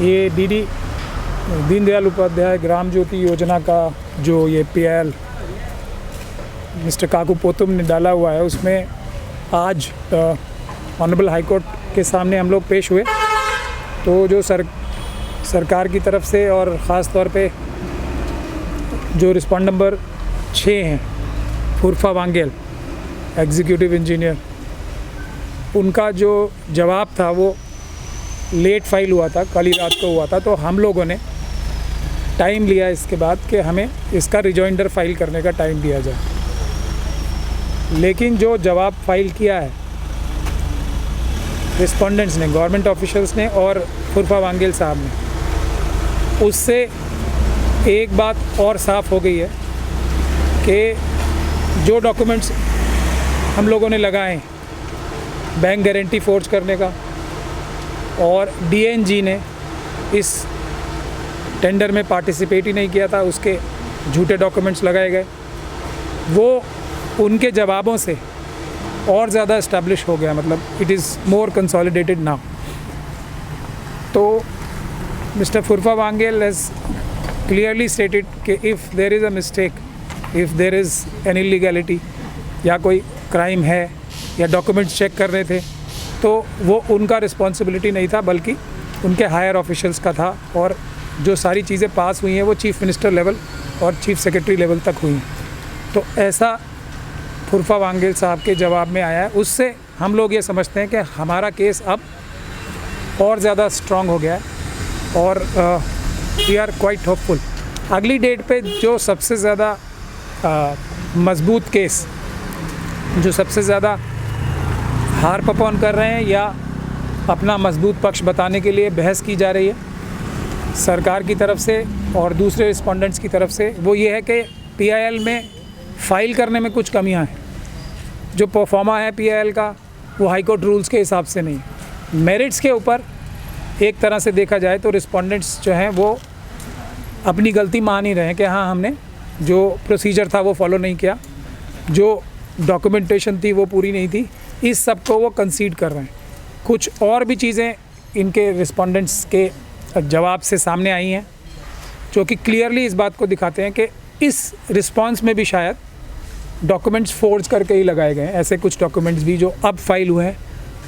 ये डीडी दीनदयाल उपाध्याय ग्राम ज्योति योजना का जो ये पीएल मिस्टर काकू पोतुम ने डाला हुआ है, उसमें आज ऑनरेबल हाई कोर्ट के सामने हम लोग पेश हुए। तो जो सरकार की तरफ से और ख़ास तौर पे जो रिस्पॉन्ड नंबर 6 हैं, फुरफा वांगेल एग्जीक्यूटिव इंजीनियर, उनका जो जवाब था वो लेट फाइल हुआ था, कल ही रात को हुआ था। तो हम लोगों ने टाइम लिया इसके बाद कि हमें इसका रिजॉइंडर फाइल करने का टाइम दिया जाए। लेकिन जो जवाब फाइल किया है रिस्पोंडेंट्स ने, गवर्नमेंट ऑफिशियल्स ने और फुरफा वांगेल साहब ने, उससे एक बात और साफ़ हो गई है कि जो डॉक्यूमेंट्स हम लोगों ने लगाए, बैंक गारंटी फोर्ज करने का, और डीएनजी ने इस टेंडर में पार्टिसिपेट ही नहीं किया था, उसके झूठे डॉक्यूमेंट्स लगाए गए, वो उनके जवाबों से और ज़्यादा इस्टेब्लिश हो गया। मतलब it is more consolidated now. तो मिस्टर फुरफा वांगेल हैज़ क्लियरली स्टेटेड कि if there is a mistake, if there is an illegality या कोई क्राइम है या डॉक्यूमेंट्स चेक कर रहे थे, तो वो उनका रिस्पॉन्सिबिलिटी नहीं था, बल्कि उनके हायर ऑफिशियल्स का था। और जो सारी चीज़ें पास हुई हैं वो चीफ़ मिनिस्टर लेवल और चीफ़ सेक्रेटरी लेवल तक हुई हैं। तो ऐसा फुरफा वांगेल साहब के जवाब में आया है। उससे हम लोग ये समझते हैं कि हमारा केस अब और ज़्यादा स्ट्रॉन्ग हो गया है और वी आर क्वाइट होपफुल। अगली डेट पे जो सबसे ज़्यादा मजबूत केस, जो सबसे ज़्यादा हार पपौन कर रहे हैं या अपना मजबूत पक्ष बताने के लिए बहस की जा रही है सरकार की तरफ से और दूसरे रिस्पोंडेंट्स की तरफ से, वो ये है कि पीआईएल में फ़ाइल करने में कुछ कमियां हैं। जो परफॉर्मा है पीआईएल का, वो हाई कोर्ट रूल्स के हिसाब से नहीं। मेरिट्स के ऊपर एक तरह से देखा जाए तो रिस्पोंडेंट्स जो हैं वो अपनी गलती मान ही रहे हैं कि हाँ, हमने जो प्रोसीजर था वो फॉलो नहीं किया, जो डॉक्यूमेंटेशन थी वो पूरी नहीं थी, इस सब को वो कंसीड कर रहे हैं। कुछ और भी चीज़ें इनके रिस्पोंडेंट्स के जवाब से सामने आई हैं जो कि क्लियरली इस बात को दिखाते हैं कि इस रिस्पांस में भी शायद डॉक्यूमेंट्स फोर्ज करके ही लगाए गए हैं। ऐसे कुछ डॉक्यूमेंट्स भी जो अब फाइल हुए हैं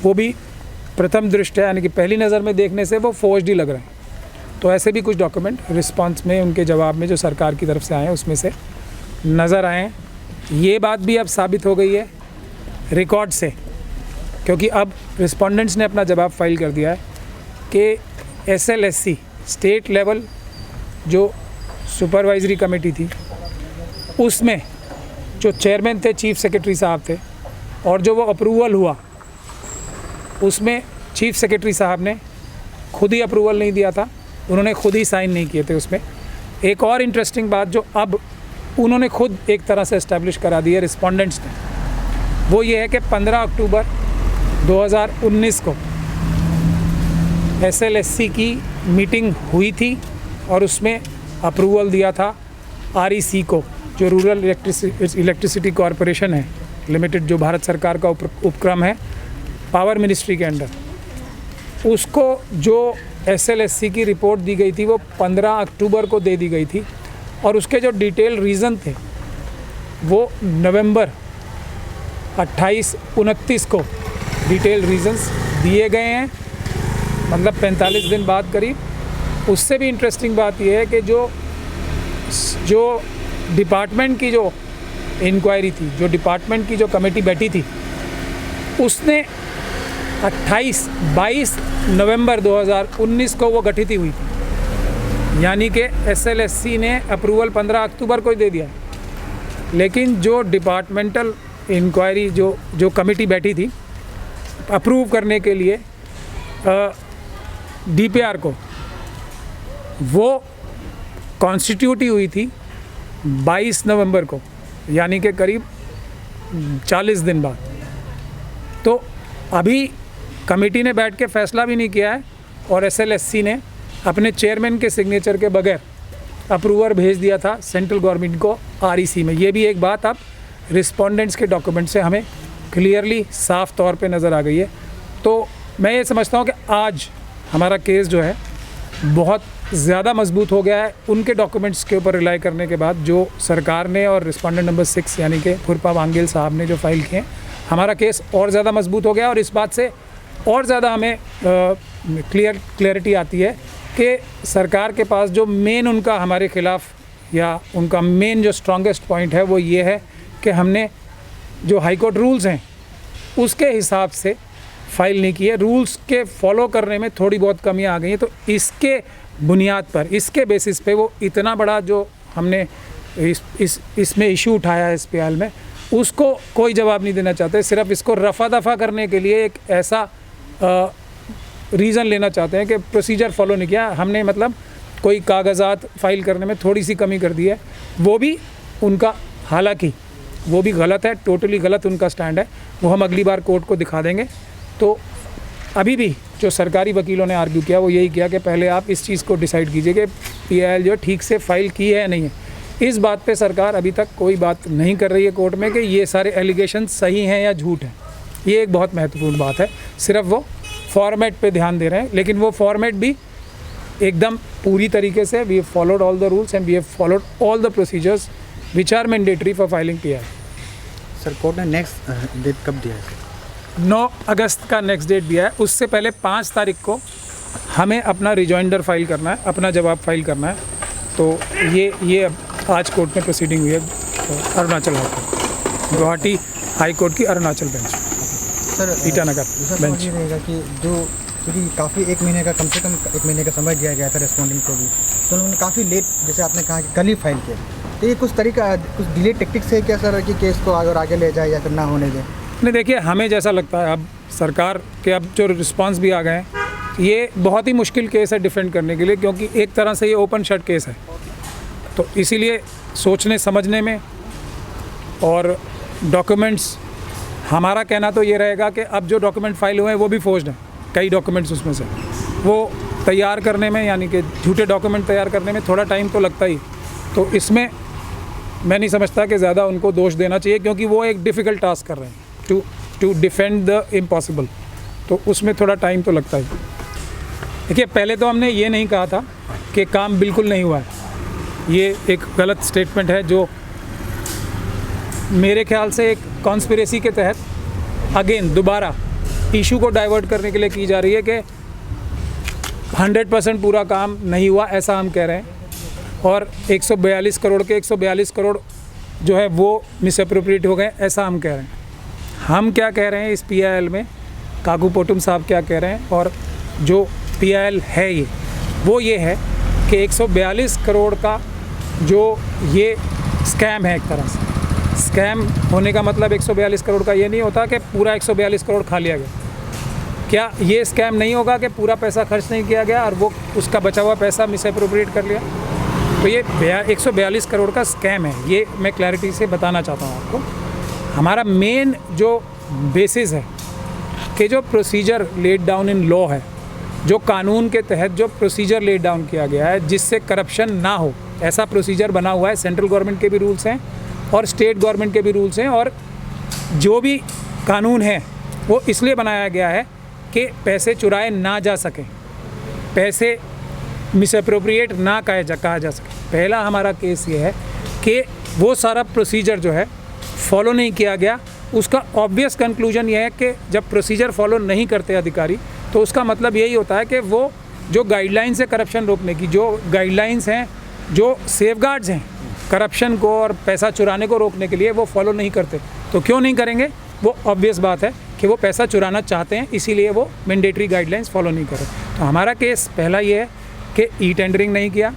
वो भी प्रथम दृष्टया यानी कि पहली नज़र में देखने से वो फोर्ज्ड ही लग रहे हैं। तो ऐसे भी कुछ डॉक्यूमेंट रिस्पांस में, उनके जवाब में जो सरकार की तरफ से आए हैं उसमें से नज़र आए हैं। ये बात भी अब साबित हो गई है रिकॉर्ड से, क्योंकि अब रिस्पोंडेंट्स ने अपना जवाब फाइल कर दिया है कि SLSC स्टेट लेवल जो सुपरवाइजरी कमेटी थी, उसमें जो चेयरमैन थे चीफ़ सेक्रेटरी साहब थे, और जो वो अप्रूवल हुआ उसमें चीफ़ सेक्रेटरी साहब ने खुद ही अप्रूवल नहीं दिया था, उन्होंने खुद ही साइन नहीं किए थे उसमें। एक और इंटरेस्टिंग बात जो अब उन्होंने खुद एक तरह से इस्टेब्लिश करा दी है रिस्पोंडेंट्स ने, वो ये है कि 15 अक्टूबर 2019 को SLSC की मीटिंग हुई थी और उसमें अप्रूवल दिया था REC को, जो रूरल इलेक्ट्रिसिटी कॉरपोरेशन है लिमिटेड, जो भारत सरकार का उपक्रम है पावर मिनिस्ट्री के अंडर। उसको जो SLSC की रिपोर्ट दी गई थी वो 15 अक्टूबर को दे दी गई थी, और उसके जो डिटेल रीज़न थे वो नवंबर 28-29 को डिटेल रीज़न्स दिए गए हैं, मतलब 45 दिन बाद करीब। उससे भी इंटरेस्टिंग बात यह है कि जो डिपार्टमेंट की जो इंक्वायरी थी, जो डिपार्टमेंट की जो कमेटी बैठी थी, उसने 22 नवंबर 2019 को वो गठित हुई थी, यानी कि SLSC ने अप्रूवल 15 अक्टूबर को ही दे दिया। लेकिन जो डिपार्टमेंटल इंक्वायरी जो कमेटी बैठी थी अप्रूव करने के लिए DPR को, वो कॉन्स्टिट्यूट ही हुई थी 22 नवंबर को, यानी कि करीब 40 दिन बाद। तो अभी कमेटी ने बैठ के फैसला भी नहीं किया है और SLSC ने अपने चेयरमैन के सिग्नेचर के बगैर अप्रूवर भेज दिया था सेंट्रल गवर्नमेंट को REC में। ये भी एक बात अब रिस्पोंडेंट्स के डॉक्यूमेंट से हमें क्लियरली साफ तौर पे नज़र आ गई है। तो मैं ये समझता हूँ कि आज हमारा केस जो है बहुत ज़्यादा मजबूत हो गया है उनके डॉक्यूमेंट्स के ऊपर रिलाई करने के बाद, जो सरकार ने और रिस्पॉन्डेंट नंबर 6 यानी कि फुरपा वांगेल साहब ने जो फाइल किए हैं। हमारा केस और ज़्यादा मजबूत हो गया और इस बात से और ज़्यादा हमें क्लियरिटी आती है कि सरकार के पास जो मेन उनका हमारे ख़िलाफ़ या उनका मेन जो स्ट्रॉन्गेस्ट पॉइंट है वो ये है कि हमने जो हाई कोर्ट रूल्स हैं उसके हिसाब से फाइल नहीं की है। रूल्स के फॉलो करने में थोड़ी बहुत कमियां आ गई हैं, तो इसके बुनियाद पर, इसके बेसिस पे वो इतना बड़ा जो हमने इसमें इशू उठाया है SPIL में, उसको कोई जवाब नहीं देना चाहते। सिर्फ इसको रफ़ा दफ़ा करने के लिए एक ऐसा रीज़न लेना चाहते हैं कि प्रोसीजर फॉलो नहीं किया हमने, मतलब कोई कागज़ात फाइल करने में थोड़ी सी कमी कर दी है। वो भी उनका, हालांकि वो भी गलत है, टोटली गलत उनका स्टैंड है। वो हम अगली बार कोर्ट को दिखा देंगे। तो अभी भी जो सरकारी वकीलों ने आर्ग्यू किया वो यही किया कि पहले आप इस चीज़ को डिसाइड कीजिए कि PIL जो ठीक से फाइल की है या नहीं है। इस बात पे सरकार अभी तक कोई बात नहीं कर रही है कोर्ट में कि ये सारे एलिगेशन सही हैं या झूठ हैं। ये एक बहुत महत्वपूर्ण बात है। सिर्फ वो फॉर्मेट पे ध्यान दे रहे हैं, लेकिन वो फॉर्मेट भी एकदम पूरी तरीके से we followed all the rules and we have followed all the procedures which are mandatory for filing PIL। Sir court ने नेक्स्ट डेट कब दिया है? 9 अगस्त का नेक्स्ट डेट दिया है। उससे पहले 5 तारीख को हमें अपना रिजॉइंडर फाइल करना है, अपना जवाब फाइल करना है। तो ये अब आज कोर्ट में प्रोसीडिंग हुई है Arunachal high court, Guwahati high court की Arunachal bench, sir Itanagar bench. ये रहेगा कि जो क्योंकि काफ़ी 1 महीने का, कम से कम 1 महीने का समय दिया गया था रेस्पोंडेंट को भी, तो उन्होंने काफ़ी लेट, जैसे आपने कहा कि कल ही फाइल किया, तो ये कुछ तरीका, कुछ डिले टेक्टिक्स है क्या सर कि केस को आगे ले जाए या फिर ना होने दें? नहीं, देखिए हमें जैसा लगता है अब सरकार के अब जो रिस्पांस भी आ गए हैं, ये बहुत ही मुश्किल केस है डिफेंड करने के लिए, क्योंकि एक तरह से ये ओपन शट केस है। तो इसीलिए सोचने समझने में और डॉक्यूमेंट्स, हमारा कहना तो ये रहेगा कि अब जो डॉक्यूमेंट फाइल हुए हैं वो भी फोर्ज्ड हैं, कई डॉक्यूमेंट्स उसमें से, वो तैयार करने में, यानी कि झूठे डॉक्यूमेंट तैयार करने में थोड़ा टाइम तो लगता ही। तो इसमें मैं नहीं समझता कि ज़्यादा उनको दोष देना चाहिए, क्योंकि वो एक डिफ़िकल्ट टास्क कर रहे हैं टू डिफेंड द इम्पॉसिबल, तो उसमें थोड़ा टाइम तो लगता ही। देखिए पहले तो हमने ये नहीं कहा था कि काम बिल्कुल नहीं हुआ है, ये एक गलत स्टेटमेंट है जो मेरे ख्याल से एक कॉन्स्पिरेसी के तहत अगेन दोबारा इशू को डाइवर्ट करने के लिए की जा रही है कि 100% पूरा काम नहीं हुआ, ऐसा हम कह रहे हैं। और 142 करोड़ के 142 करोड़ जो है वो मिसअप्रोप्रिएट हो गए, ऐसा हम कह रहे हैं। हम क्या कह रहे हैं इस PIL में, काकू पोटुम साहब क्या कह रहे हैं, और जो PIL है ये है कि 142 करोड़ का जो ये स्कैम है, एक तरह से स्कैम होने का मतलब 142 करोड़ का ये नहीं होता कि पूरा 142 करोड़ खा लिया गया। क्या ये स्कैम नहीं होगा कि पूरा पैसा खर्च नहीं किया गया और वो उसका बचा हुआ पैसा मिसअप्रोप्रिएट कर लिया? तो ये 142 करोड़ का स्कैम है, ये मैं क्लैरिटी से बताना चाहता हूँ आपको। हमारा मेन जो बेसिस है कि जो procedure laid down in law है, जो कानून के तहत जो प्रोसीजर लेड डाउन किया गया है जिससे करप्शन ना हो, ऐसा प्रोसीजर बना हुआ है। सेंट्रल गवर्नमेंट के भी रूल्स हैं और स्टेट गवर्नमेंट के भी रूल्स हैं, और जो भी कानून है वो इसलिए बनाया गया है कि पैसे चुराए ना जा सकें, पैसे मिसअप्रोप्रिएट ना कहा जा सके। पहला हमारा केस ये है कि वो सारा प्रोसीजर जो है फॉलो नहीं किया गया। उसका ऑब्वियस कंक्लूजन ये है कि जब प्रोसीजर फॉलो नहीं करते अधिकारी, तो उसका मतलब यही होता है कि वो जो गाइडलाइंस है करप्शन रोकने की, जो गाइडलाइंस हैं, जो सेफगार्ड्स हैं करप्शन को और पैसा चुराने को रोकने के लिए, वो फॉलो नहीं करते। तो क्यों नहीं करेंगे? वो ऑब्वियस बात है कि वो पैसा चुराना चाहते हैं, इसीलिए वो मैंडेटरी गाइडलाइंस फॉलो नहीं कर रहे। तो हमारा केस पहला ये है कि ई-टेंडरिंग नहीं किया,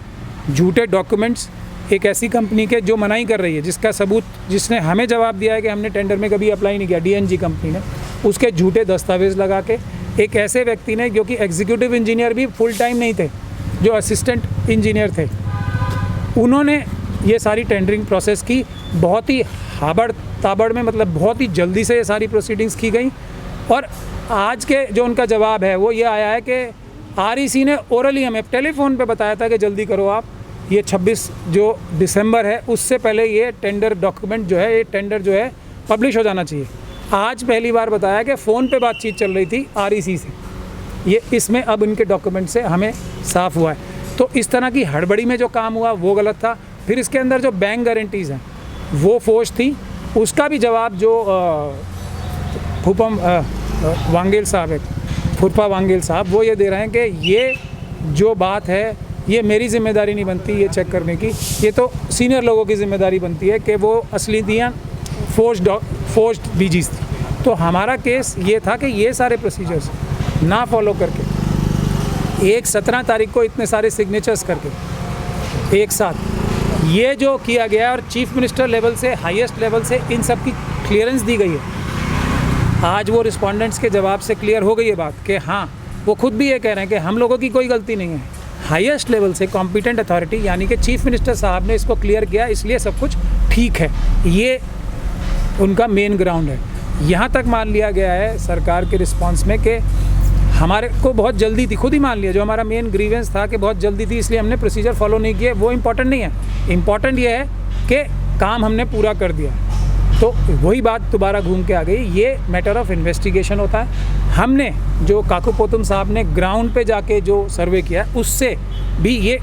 झूठे डॉक्यूमेंट्स एक ऐसी कंपनी के जो मनाही कर रही है, जिसका सबूत, जिसने हमें जवाब दिया है कि हमने टेंडर में कभी अप्लाई नहीं किया, DNG कंपनी ने, उसके झूठे दस्तावेज़ लगा के एक ऐसे व्यक्ति ने, जो कि एग्जीक्यूटिव इंजीनियर भी फुल टाइम नहीं थे, जो असिस्टेंट इंजीनियर थे, उन्होंने ये सारी टेंडरिंग प्रोसेस की बहुत ही हाबड़ ताबड़ में, मतलब बहुत ही जल्दी से ये सारी प्रोसीडिंग्स की गई। और आज के जो उनका जवाब है वो ये आया है कि REC ने ओरली हमें टेलीफोन पे बताया था कि जल्दी करो आप, ये 26 जो दिसंबर है उससे पहले ये टेंडर डॉक्यूमेंट जो है, ये टेंडर जो है पब्लिश हो जाना चाहिए। आज पहली बार बताया कि फ़ोन पे बातचीत चल रही थी REC से। ये इसमें अब इनके डॉक्यूमेंट से हमें साफ़ हुआ है। तो इस तरह की हड़बड़ी में जो काम हुआ वो गलत था। फिर इसके अंदर जो बैंक गारंटीज़ हैं वो फोर्ज थी, उसका भी जवाब जो फूफम वांगेल साहब है, फूफा वांगेल साहब, वो ये दे रहे हैं कि ये जो बात है ये मेरी ज़िम्मेदारी नहीं बनती ये चेक करने की, ये तो सीनियर लोगों की ज़िम्मेदारी बनती है कि वो असली दियाँ फोर्ज्ड बीजीज थी। तो हमारा केस ये था कि ये सारे प्रोसीजर्स ना फॉलो करके एक 17 तारीख को इतने सारे सिग्नेचर्स करके एक साथ ये जो किया गया और चीफ मिनिस्टर लेवल से, हाईएस्ट लेवल से इन सब की क्लियरेंस दी गई है। आज वो रिस्पोंडेंट्स के जवाब से क्लियर हो गई है बात कि हाँ, वो खुद भी ये कह रहे हैं कि हम लोगों की कोई गलती नहीं है। हाईएस्ट लेवल से कॉम्पिटेंट अथॉरिटी यानी कि चीफ मिनिस्टर साहब ने इसको क्लियर किया, इसलिए सब कुछ ठीक है। ये उनका मेन ग्राउंड है। यहाँ तक मान लिया गया है सरकार के रिस्पांस में कि हमारे को बहुत जल्दी थी, खुद ही मान लिया, जो हमारा मेन ग्रीवेंस था कि बहुत जल्दी थी इसलिए हमने प्रोसीजर फॉलो नहीं किए, वो इम्पॉर्टेंट नहीं है। इम्पॉर्टेंट ये है कि काम हमने पूरा कर दिया। तो वही बात दोबारा घूम के आ गई, ये मैटर ऑफ इन्वेस्टिगेशन होता है। हमने जो काकूपोतुम साहब ने ग्राउंड पे जाके जो सर्वे किया उससे भी ये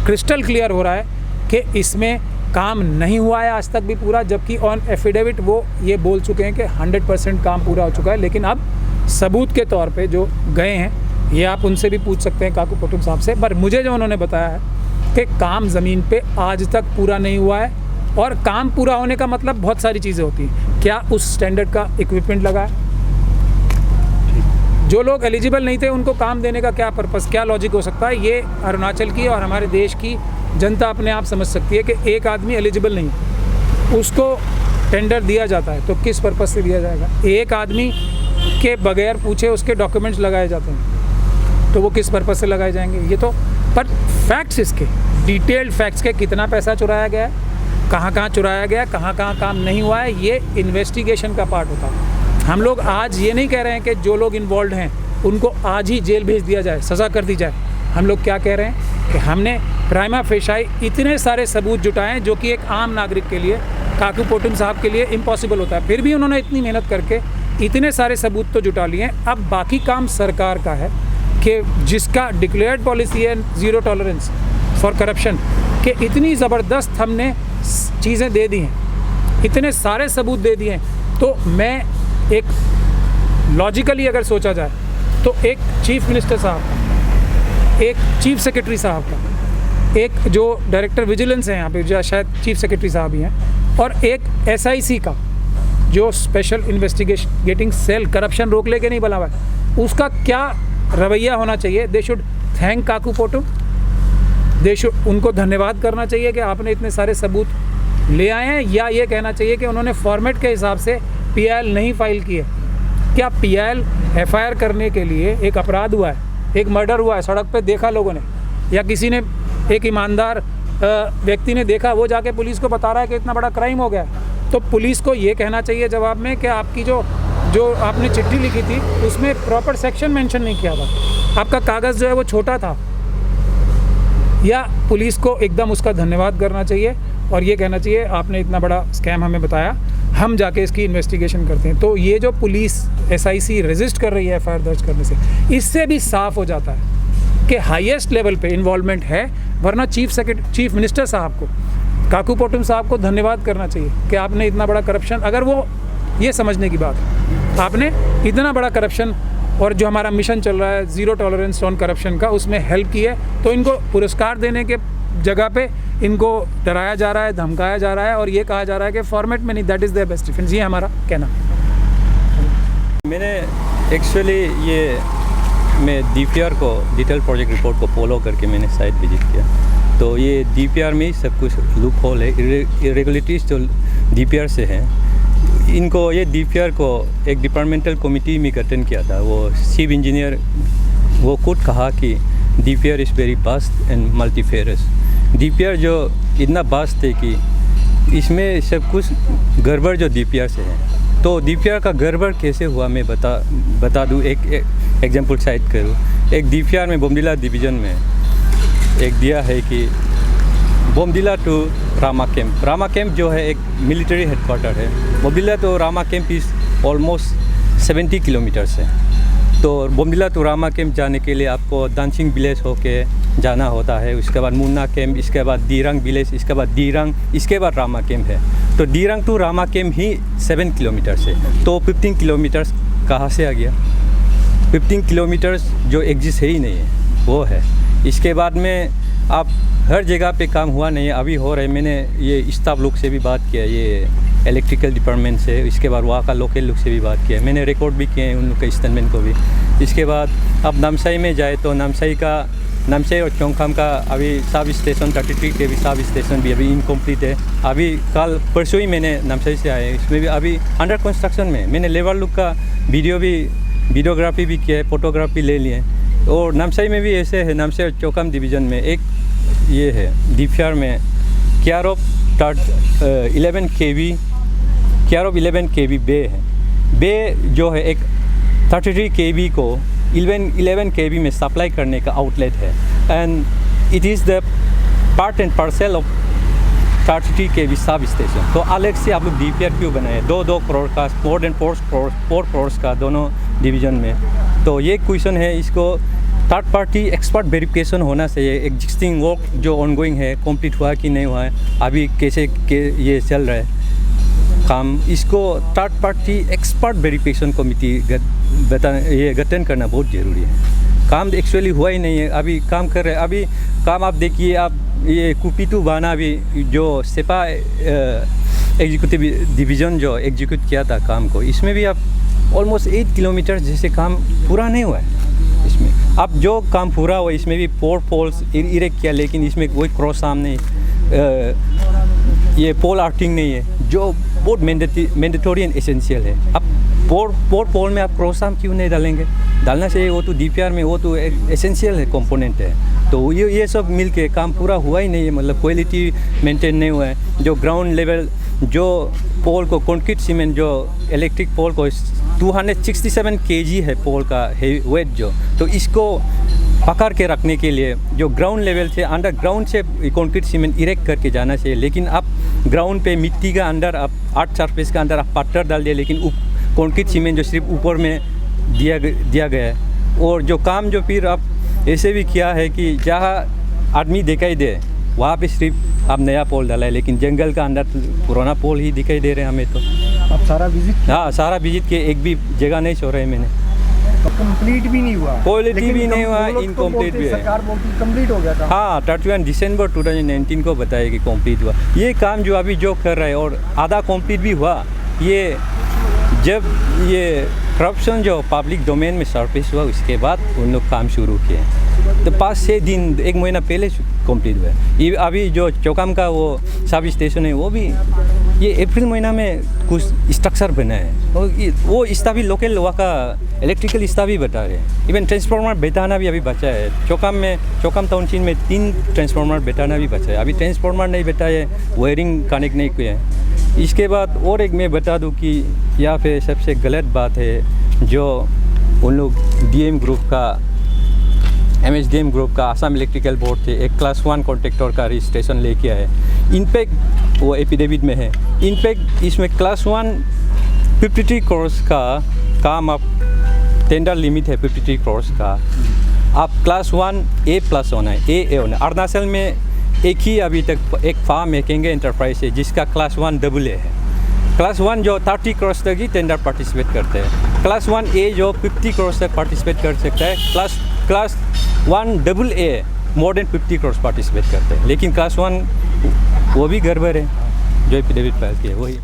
क्रिस्टल क्लियर हो रहा है कि इसमें काम नहीं हुआ है आज तक भी पूरा, जबकि ऑन एफिडेविट वो ये बोल चुके हैं कि 100% काम पूरा हो चुका है। लेकिन अब सबूत के तौर पे जो गए हैं, ये आप उनसे भी पूछ सकते हैं काकूपोतुम साहब से, पर मुझे जो उन्होंने बताया है कि काम ज़मीन पे आज तक पूरा नहीं हुआ है। और काम पूरा होने का मतलब बहुत सारी चीज़ें होती हैं। क्या उस स्टैंडर्ड का इक्विपमेंट लगा है? जो लोग एलिजिबल नहीं थे उनको काम देने का क्या पर्पस, क्या लॉजिक हो सकता है? ये अरुणाचल की और हमारे देश की जनता अपने आप समझ सकती है कि एक आदमी एलिजिबल नहीं, उसको टेंडर दिया जाता है तो किस पर्पस से दिया जाएगा? एक आदमी के बगैर पूछे उसके डॉक्यूमेंट्स लगाए जाते हैं तो वो किस पर्पस से लगाए जाएंगे? ये तो, पर फैक्ट्स इसके, डिटेल्ड फैक्ट्स के, कितना पैसा चुराया गया है, कहाँ चुराया गया, कहाँ काम नहीं हुआ है, ये इन्वेस्टिगेशन का पार्ट होता है। हम लोग आज ये नहीं कह रहे हैं कि जो लोग इन्वॉल्व हैं उनको आज ही जेल भेज दिया जाए, सज़ा कर दी जाए। हम लोग क्या कह रहे हैं कि हमने प्राइमा फेशाई इतने सारे सबूत जुटाए जो कि एक आम नागरिक के लिए, काकूपोतुम साहब के लिए इम्पॉसिबल होता है। फिर भी उन्होंने इतनी मेहनत करके इतने सारे सबूत तो जुटा लिए हैं। अब बाकी काम सरकार का है कि जिसका डिक्लेयर्ड पॉलिसी है ज़ीरो टॉलरेंस फॉर करप्शन, कि इतनी ज़बरदस्त हमने चीज़ें दे दी हैं, इतने सारे सबूत दे दिए हैं। तो मैं एक लॉजिकली अगर सोचा जाए तो एक चीफ मिनिस्टर साहब का, एक चीफ सेक्रेटरी साहब का, एक जो डायरेक्टर विजिलेंस है यहाँ पे, जो शायद चीफ सेक्रेटरी साहब ही हैं, और एक SIC का जो स्पेशल इन्वेस्टिगेटिंग सेल करप्शन रोक ले के नहीं बना हुआ है, उसका क्या रवैया होना चाहिए? दे शुड थैंक काकूपोतुम, दे शुड, उनको धन्यवाद करना चाहिए कि आपने इतने सारे सबूत ले आए हैं, या ये कहना चाहिए कि उन्होंने फॉर्मेट के हिसाब से PIL नहीं फाइल की है? क्या PIL FIR करने के लिए, एक अपराध हुआ है, एक मर्डर हुआ है, सड़क पे देखा लोगों ने, या किसी ने, एक ईमानदार व्यक्ति ने देखा, वो जाके पुलिस को बता रहा है कि इतना बड़ा क्राइम हो गया, तो पुलिस को ये कहना चाहिए जवाब में कि आपकी जो आपने चिट्ठी लिखी थी उसमें प्रॉपर सेक्शन मेंशन नहीं किया था, आपका कागज़ जो है वो छोटा था। या पुलिस को एकदम उसका धन्यवाद करना चाहिए और ये कहना चाहिए आपने इतना बड़ा स्कैम हमें बताया, हम जाके इसकी इन्वेस्टिगेशन करते हैं। तो ये जो पुलिस SIC रेजिस्ट कर रही है FIR दर्ज करने से, इससे भी साफ़ हो जाता है कि हाईएस्ट लेवल पे इन्वॉल्वमेंट है। वरना चीफ मिनिस्टर साहब को, काकूपोतुम साहब को धन्यवाद करना चाहिए कि आपने इतना बड़ा करप्शन, अगर वो ये समझने की बात है, आपने इतना बड़ा करप्शन, और जो हमारा मिशन चल रहा है ज़ीरो टॉलरेंस ऑन करप्शन का, उसमें हेल्प की है, तो इनको पुरस्कार देने के जगह पे इनको डराया जा रहा है, धमकाया जा रहा है, और ये कहा जा रहा है कि फॉर्मेट में नहीं, that is the best defence. ये हमारा कहना। मैंने एक्चुअली मैं DPR को, डिटेल प्रोजेक्ट रिपोर्ट को फॉलो करके मैंने साइट विजिट किया, तो ये DPR में सब कुछ लूप होल है, इरेगुलरिटीज़ जो DPR से हैं, इनको ये DPR को एक डिपार्टमेंटल कमिटी में गठन किया था। वो चीफ इंजीनियर वो खुद कहा कि DPR is very vast and multifarious. DPR जो इतना वास्ट है कि इसमें सब कुछ गड़बड़ जो DPR से है। तो DPR का गड़बड़ कैसे हुआ मैं बता दूँ, एक एग्जांपल साइट करूँ। एक DPR में बोमडिला डिवीज़न में एक दिया है कि बोमडिला टू रामा कैंप जो है एक मिलिट्री हेडक्वार्टर है। बोमडिला तो Rama camp is almost 70 kilometres है। तो बोमडिला टू रामा कैंप जाने के लिए आपको दांचिंग विलेज होके जाना होता है, उसके बाद मुन्ना कैंप, इसके बाद दीरंग विलेज, इसके बाद दीरंग, इसके बाद रामा कैंप है। तो दीरंग टू रामा कैंप ही 7 किलोमीटर से, तो 15 किलोमीटर्स कहाँ से आ गया? 15 किलोमीटर्स जो एग्जिस्ट है ही नहीं है वो है। इसके बाद में आप हर जगह पे काम हुआ नहीं है, अभी हो रहा है। मैंने ये स्टाफ लोग से भी बात किया, ये इलेक्ट्रिकल डिपार्टमेंट से, इसके बाद वहाँ का लोकल लोग से भी बात किया, मैंने रिकॉर्ड भी किए हैं उन लोग के स्टेटमेंट को भी। इसके बाद अब नामसाई में जाए तो नामसाई और चोंगखाम का अभी सब स्टेशन 33 के भी सब स्टेशन भी अभी इनकम्प्लीट है। अभी कल परसों ही मैंने नामसाई से आए, इसमें भी अभी अंडर कंस्ट्रक्शन में। मैंने लेबर लोग का वीडियोग्राफी भी किया है, फोटोग्राफी ले लिए। और नामसाई में भी ऐसे है, नामसाई और चौकाम डिवीज़न में एक ये है दीफियार में क्यारोप 11 kV बे है। बे जो है एक 33 kV को 11 kV में सप्लाई करने का आउटलेट है, and it is the part and parcel of 33 kV sub station. तो अलग से आप लोग DPR क्यों बनाए? 2 करोड़ का, मोर देन 4 करोड़ का दोनों डिवीज़न में। तो ये क्वेश्चन है, इसको थर्ड पार्टी एक्सपर्ट वेरिफिकेशन होना चाहिए। एग्जिस्टिंग वर्क जो ऑनगोइंग है कंप्लीट हुआ कि नहीं हुआ है, अभी कैसे ये चल रहा है काम, इसको third party expert verification committee गठन करना बहुत ज़रूरी है। काम एक्चुअली हुआ ही नहीं है, अभी काम कर रहे हैं। अभी काम आप देखिए, आप ये कुपीटू बाना भी जो सेपा एग्जीक्यूटिव डिवीज़न जो एग्जीक्यूट किया था काम को, इसमें भी आप ऑलमोस्ट 8 किलोमीटर जैसे काम पूरा नहीं हुआ है। इसमें अब जो काम पूरा हुआ इसमें भी 4 पोल्स इरेक्ट किया, लेकिन इसमें कोई क्रॉस आर्म नहीं, ये पोल आर्टिंग नहीं है, जो बहुत मैंडेटरी एंड एसेंशियल है। अब 4 पोल में आप क्रॉस आर्म क्यों नहीं डालेंगे? डालना चाहिए, वो तो DPR में वो तो एसेंशियल है, कंपोनेंट है। तो ये सब मिल के काम पूरा हुआ ही नहीं है, मतलब क्वालिटी मेंटेन नहीं हुआ है। जो ग्राउंड लेवल जो पोल को कंक्रीट सीमेंट जो इलेक्ट्रिक पोल को 267 kg है पोल का वेट जो, तो इसको पकड़ के रखने के लिए जो ग्राउंड लेवल से अंडरग्राउंड से कंक्रीट सीमेंट इरेक्ट करके जाना चाहिए। लेकिन आप ग्राउंड पे मिट्टी का अंदर आप आर्ट सरफेस का अंदर आप पत्थर डाल दिए, लेकिन कंक्रीट सीमेंट जो सिर्फ ऊपर में दिया गया है। और जो काम जो फिर आप ऐसे भी किया है कि जहाँ आदमी दिखाई दे वहाँ पे सिर्फ आप नया पोल डाला है, लेकिन जंगल का अंदर पुराना पोल ही दिखाई दे रहे हैं हमें। तो आप सारा विजिट? हाँ, सारा विजिट के एक भी जगह नहीं छोड़ रहे मैंने। कंप्लीट भी नहीं हुआ, क्वालिटी भी नहीं हुआ, इनकम्प्लीट भी है। सरकार बोलती कंप्लीट हो गया था। हाँ, 31 दिसंबर 2019 को बताया कि कंप्लीट हुआ। ये काम जो अभी जो कर रहा है और आधा कंप्लीट भी हुआ, ये जब ये करप्शन जो पब्लिक डोमेन में सरफेस हुआ उसके बाद उन लोग काम शुरू किए। तो 5-6 दिन 1 महीना पहले कंप्लीट हुआ है। ये अभी जो चौकाम का वो सब स्टेशन है वो भी ये अप्रैल महीना में कुछ स्ट्रक्चर बना है, और वो स्टाफ भी लोकल वहाँ का इलेक्ट्रिकल स्टाफ भी बता रहे हैं। इवन ट्रांसफार्मर बैठाना भी अभी बचा है। चौकाम टाउनशिप में 3 ट्रांसफार्मर बैठाना भी बचा है। अभी ट्रांसफार्मर नहीं बैठा है, वायरिंग कनेक्ट नहीं किया है। इसके बाद और एक मैं बता दूं कि यहाँ पे सबसे गलत बात है, जो उन लोग DM ग्रुप का MHDM ग्रुप का आसाम इलेक्ट्रिकल बोर्ड से एक क्लास 1 कॉन्ट्रैक्टर का रजिस्ट्रेशन लेके आए। इनफैक्ट वो एफिडेविट में है, इनफैक्ट इसमें क्लास 1 53 करोड़ का काम, आप टेंडर लिमिट है 53 करोड़ का। आप क्लास 1A+ होना है, A होना है। अरुणाचल में एक ही अभी तक एक फार्म है, केंगे एंटरप्राइज है, जिसका क्लास 1 AA है। क्लास 1 जो 30 करोड़ तक ही टेंडर पार्टिसिपेट करते हैं। क्लास 1A जो 50 करोड़ तक पार्टिसिपेट कर सकता है। Class 1 AA more than 50 crore participate करते हैं। लेकिन क्लास 1 वो भी गड़बड़ है, जो एफिडेविट फाइल किया वही।